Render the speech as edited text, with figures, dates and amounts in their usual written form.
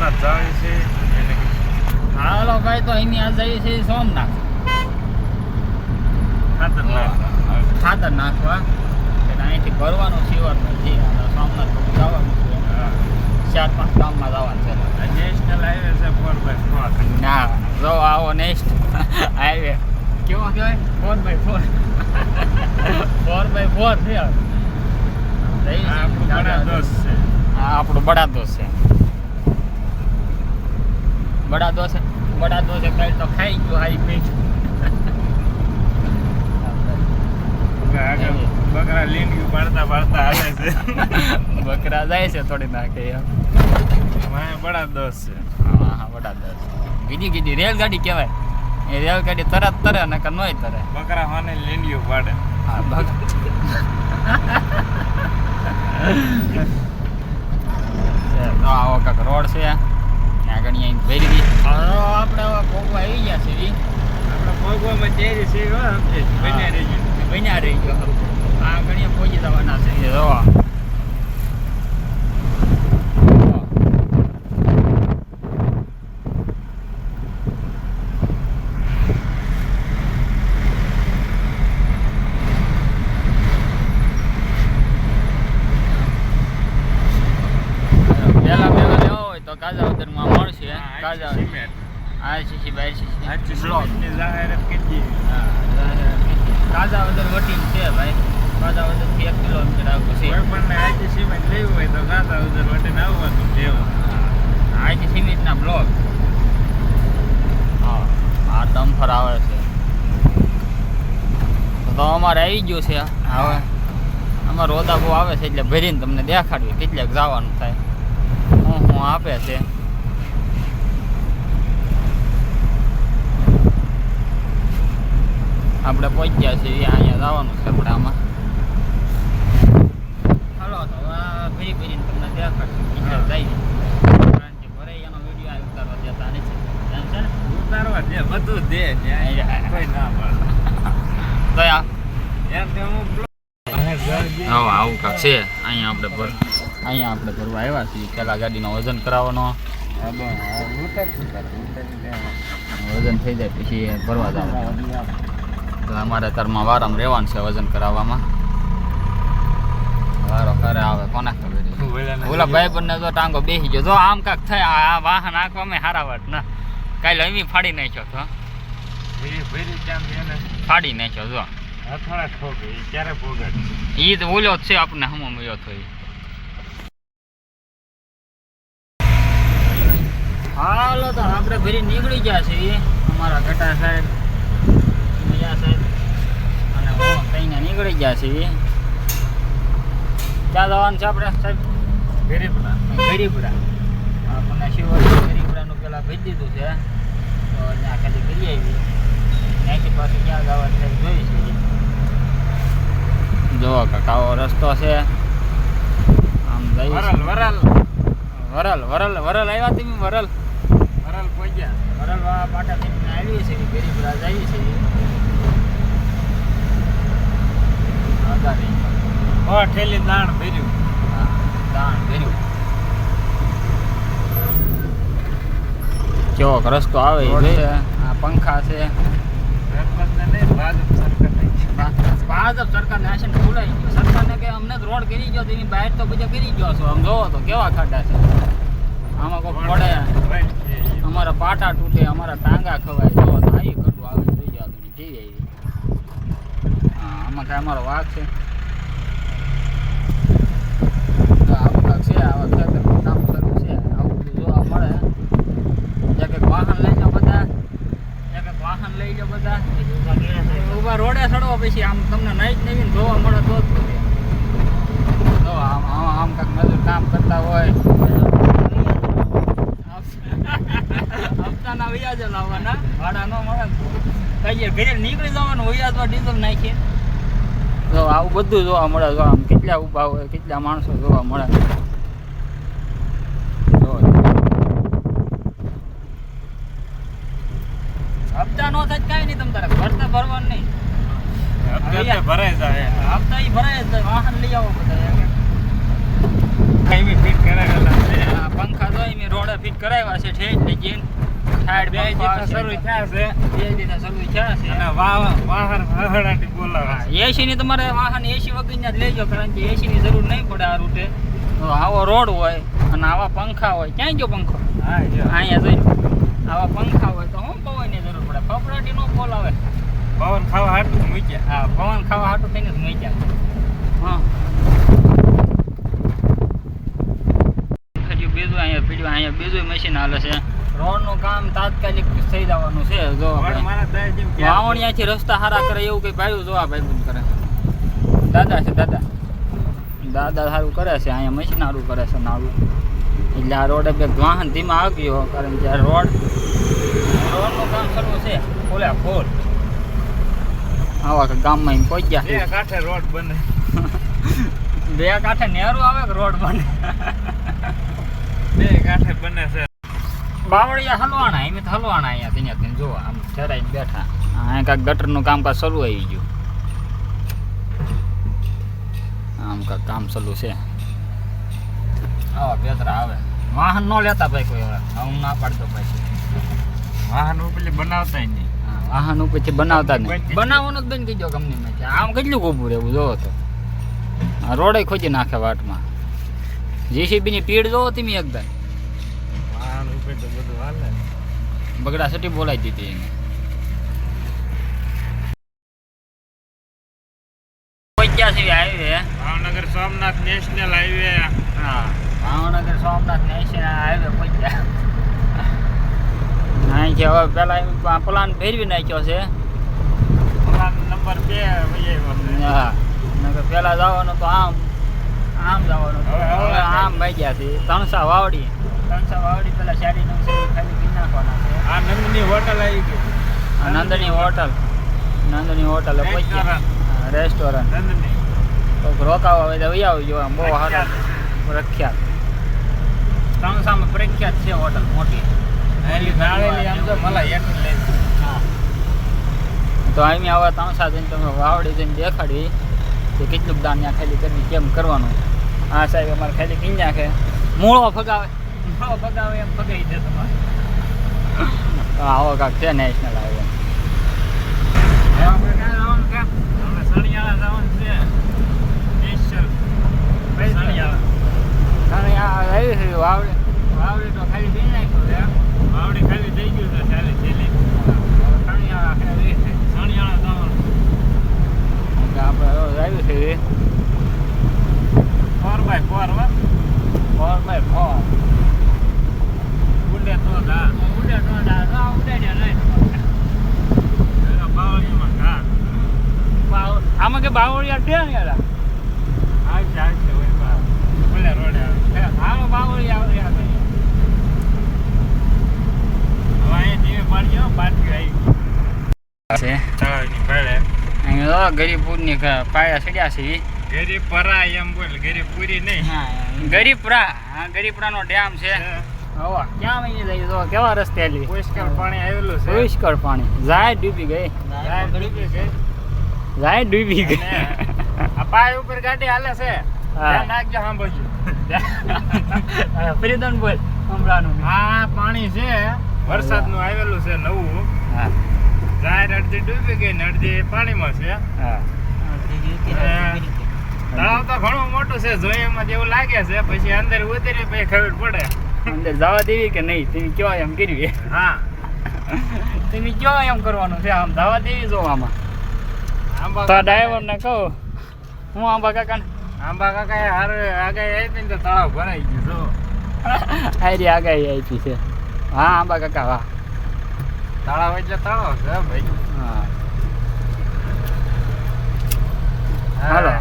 સોમનાથ જવાનું છે એને હાલો ભાઈ તો અહીંની આ જઈએ છે સોમનાથ ખાતર નાખવા એટલે અહીંથી ભરવાનું શિવરનું છે સોમનાથ બધું જવાનું છે 4-5 ગામમાં જવાનું છે નેશનલ હાઈવે છે 4x4 ના જો આવો નેક્સ્ટ હાઈવે કેવો કહેવાય 4x4 4x4 છે આપણું બડા દોસ્ત છે હા આપણું બડા દોસ્ત છે બડા દોસ્ત કઈ તો ખાઈ ગયો હાઈ પીઠ બકરા લીંડ્યું પાડતા હાલે છે બકરા જાય છે થોડી નાખે બડા દોસ્ત છે હા બડા દોસ્ત ગીડી રેલગાડી કહેવાય એ રેલગાડી તરત તરે ને કે નોય તરે બકરા હોને લીંડ્યું પાડે હા આવો કાંક રોડ છે આગળ અહીંયા ભેરી આપણે ભોગવા આવી ગયા છે આપણે ભોગવામાં ચેરી છે બન્યા રહી ગયો આ ઘણી પહોંચી જવાના છે જોવા કાજાવદરમાં મળશે આરસીસી બારસીસી જાહેરાત કરી કાજાવદર વટીન છે ભાઈ કાજાવદરથી 1 કિલોમીટર આગળ છે કોઈ પણ આઈટી સિમેન્ટ લેવું હોય તો કાજાવદર વટીને આવવાનું લેવું આઈટી સિમેન્ટના બ્લોક હા આ ડમ્ફર આવે છે તો અમારે આવી ગયું છે હવે અમારે રોદા બહુ આવે છે એટલે ભરીને તમને દેખાડ્યું કેટલાક જવાનું થાય હું આપે છે આપણે પહોંચ્યા છીએ અહીંયા જવાનું છે આપણે આમાં હાલો તો ફરી ફરીને તમને દેખાડશું કેટલાક જાય કારણ કે ભરે એનો વિડીયો આ ઉતારવા દેતા નથી એમ છે ને ઉતારવા દે બધું દે કોઈ ના પાડે તો આ એમ તે હું આવું કાંક છે અહીંયા આપણે ભરવા આવ્યા છીએ પેલા ગાડીનો વજન કરાવવાનો વજન થઈ જાય પછી ભરવા જવાનું તો અમારે તરમાં વારામાં રહેવાનું છે વજન કરાવવામાં વારો ખરે આવે કોને ખબર ઓલા ભાઈબંધને જો ટાંગો બેસી ગયો જો આમ કાંક થાય આ વાહન આંખવામાં હારા વાત ના કાલે એવી ફાડી નાખ્યો તો ફાડી નાખ્યો જો ઈ તો ઓલો જ છે આપણે હમો મળ્યો તો હાલો તો આપણે ફરી નીકળી ગયા છીએ અમારા ઘટા સાહેબ મૈયા સાહેબ અને હું કઈને નીકળી ગયા છીએ ક્યાં જવાનું છે આપણે સાહેબ ગરીબડા આપણને શિવરાજ ગરીબડાનું પેલા ભેજ દીધું છે તો ત્યાં ખાલી કરી આવી ત્યાંથી પાછું ક્યાં જવાનું છે જોઈ છીએ જો કાકાઓ રસ્તો છે આમ જઈ વરલ આવ્યા તમે વરલ પહોંચ્યા વરલ પાટા થઈને આવી છે ગરીબડા જઈએ છીએ ઠેલી દાણ ભર્યું કેવો રસ્તો આવે આ પંખા છે ભાજપ સરકાર નાશન ખોલાઈ ગયો સરકારને કે અમને જ રોડ કરી ગયો તેની બહાર તો બધા કરી ગયો છો આમ જોવો તો કેવા ખાડા છે આમાં કોઈ પડે અમારા પાટા તૂટે અમારા ટાંગા ખવાય જોવો તો આવી ખડું આવે જોઈ જાવ તમે કેવી આવી હા આમાં કાંઈ અમારો વાઘ છે આવું કાંક છે આવા ખેતર કામ કરવું છે આવું બધું જોવા મળે એક વાહન લઈ જાઓ બધા ઉભા રોડે ચડવા પછી આમ તમને નહીં જ નવીન જોવા મળે તો જ જો આમ કાંક મજૂર કામ કરતા હોય હપ્તાના વ્યાજ લાવવાના ભાડા ન મળે કઈ ઘરે નીકળી જવાનું વ્યાજમાં ડીઝલ નાખીએ જો આવું બધું જોવા મળે જો આમ કેટલા ઊભા હોય કેટલા માણસો જોવા મળે હપ્તા નો થાય કાંઈ નહીં તમ તારે ભરતા ભરવાનું નહીં ભરાય જાય હપ્તા ઈ ભરાય જાય વાહન લઈ આવો બધા ફિટ કરેલા છે પંખા તો એમ રોડે ફિટ કરાવ્યા છે ઠેઠ લગીન સાઈડ બે જેટલા શરૂ થયા છે બે દીના શરૂ થયા છે અને વાહન હહડાટી બોલાવે એસી ની તમારે વાહન એસી વગરના જ લેજો કારણ કે એસી ની જરૂર નહીં પડે આ રૂટે તો આવો રોડ હોય અને આવા પંખા હોય ક્યાંય ગયો પંખો હા જો અહીંયા જોઈ આવા પંખા હોય તો હું પવનની જરૂર પડે ફફડાટી નો બોલાવે પવન ખાવા હાટું મૂક્યા હા પવન ખાવા હાટું થઈને જ મૂક્યા હા બીજું અહીંયા બીજું મશીન હાલે છે રોડનું કામ તાત્કાલિક થઈ જવાનું છે જો વાવણિયાથી રસ્તા સારા કરે એવું કંઈ ભાઈ જો આ ભાઈ કરે દાદા છે દાદા સારું કરે છે અહીંયા મશીન સારું કરે છે નાવું એટલે આ રોડે બે વાહન ધીમા આવ્યો કારણ કે આ રોડનું કામ શરૂ છે ફૂલે ફૂલ આવા ગામમાં એમ પહોંચ્યા બે કાંઠે રોડ બને બે કાંઠે નેરું આવે કે રોડ બને બે કાંઠે બને છે બાવળિયા હલવાના એમ તો હલવાના અહીંયા ત્યાં જો આમ ચરાઈને બેઠા અહીંયા કાંઈક ગટરનું કામકાજ શરૂ આવી ગયું આમ કાંઈક કામ ચાલુ છે આવા બેતરા આવે વાહન ન લેતા ભાઈ કોઈ હવે હું ના પાડતો ભાઈ વાહન ઉપરથી બનાવતા નહીં હા વાહન ઉપરથી બનાવતા જ નહીં બનાવવાનું જ બંધ કરી દો કંપનીમાં આમ કેટલું ઊભું રહેવું જોવો તો આ રોડે ખોજી નાખે વાટમાં જેસીબીની પીડ જોવો તમે એકદમ વાહન ઉપર તો બધું હાલે બગડા સટી બોલાવી દીધી એને પહોંચ્યા છે highway Bhavnagar Somnath national highway હા ભાવનગર સોમનાથ નેશનલ હાઈવે પહોંચ્યા અહીંથી હવે પેલા પ્લાન ફેરવી નાખ્યો છે નંબર 2 હા નગર પેલા જવાનું તો આમ જવાનું હવે આમ ભાઈ ગયા છે તણસા વાવડી પેલા શાડી નવસી ખાલી પી નાખવાના છે આ નંદની હોટલ આવી ગઈ નંદની હોટલ પહોંચ્યા રેસ્ટોરન્ટ નંદની તો રોકાવા હોય તો આવી જો આમ બહુ સારું પ્રખ્યાત તણસામાં પ્રખ્યાત છે હોટલ મોટી એલી નાળેલી આમ તો મલા એક લઈ હા તો અહીં આવા તણસા જઈને તમે વાવડી જઈને દેખાડી કે કેટલુંક દાન ત્યાં ખાલી કરી કેમ કરવાનું આ સાહેબ અમારે ખાલી કઈ નાખે મૂળો ફગાવે એમ ફગાઈ દે તમારે આવો કાંક છે નેશનલ હાઈવે સણિયાળા જવાનું છે સ્પેશિયલ સણિયાળા વાવડી તો ખાલી દઈ નાખ્યું છે વાવડી ખાલી થઈ ગયું છે ચાલે છેલ્લી સણિયાળા ખાલી છે સણિયાળા જવાનું આપણે આવ્યું છે 4x4 ઉડે તો દા બાવળીમાં ઘા આમાં કે બાવળિયા છે ને યાર આવશે હોય બોલે રોડે આવે આમાં બાવળિયા હવે અહીંયા ધીમે પાડ્યો બાટકી આવી છે તળાવની પાડે અહીંયા ગરીબપુરની પાયા ચડ્યા છે ગરીબ પરા એમ બોલ ગરીબ પૂરી નહીં ગરીબપુરાનો ડેમ છે હવા ક્યાં વહી જાય તો કેવા રસ્તે આલી પુષ્કળ પાણી આવેલું છે પુષ્કળ પાણી જાય ડૂબી ગઈ આ પાય ઉપર ગાડી હાલે છે ધ્યાન રાખજો સાંભળજો ફરીદન બોલ હમણાંનું આ પાણી છે વરસાદનું આવેલું છે નવું હા જાહેર અડધી ડૂબી ગઈ ને અડધી પાણીમાં છે હા તળાવ તો ઘણું મોટું છે જોઈમાં જેવું લાગે છે પછી અંદર ઉતરી પછી ખબર પડે અંદર જવા દેવી કે નહીં તમે કયો એમ કરવી હા તમે કયો એમ કરવાનું છે આમ જવા દેવી જો આમાં આંબા તો ડ્રાઈવર ને કહું હું આંબા કાકા હાર આગાઈ આવી તો તળાવ ભરાઈ ગયું જો આરી આગાહી આપી છે હા આંબા કાકા વાહ તળાવ એટલે તળાવ છે ભાઈ હા હાલો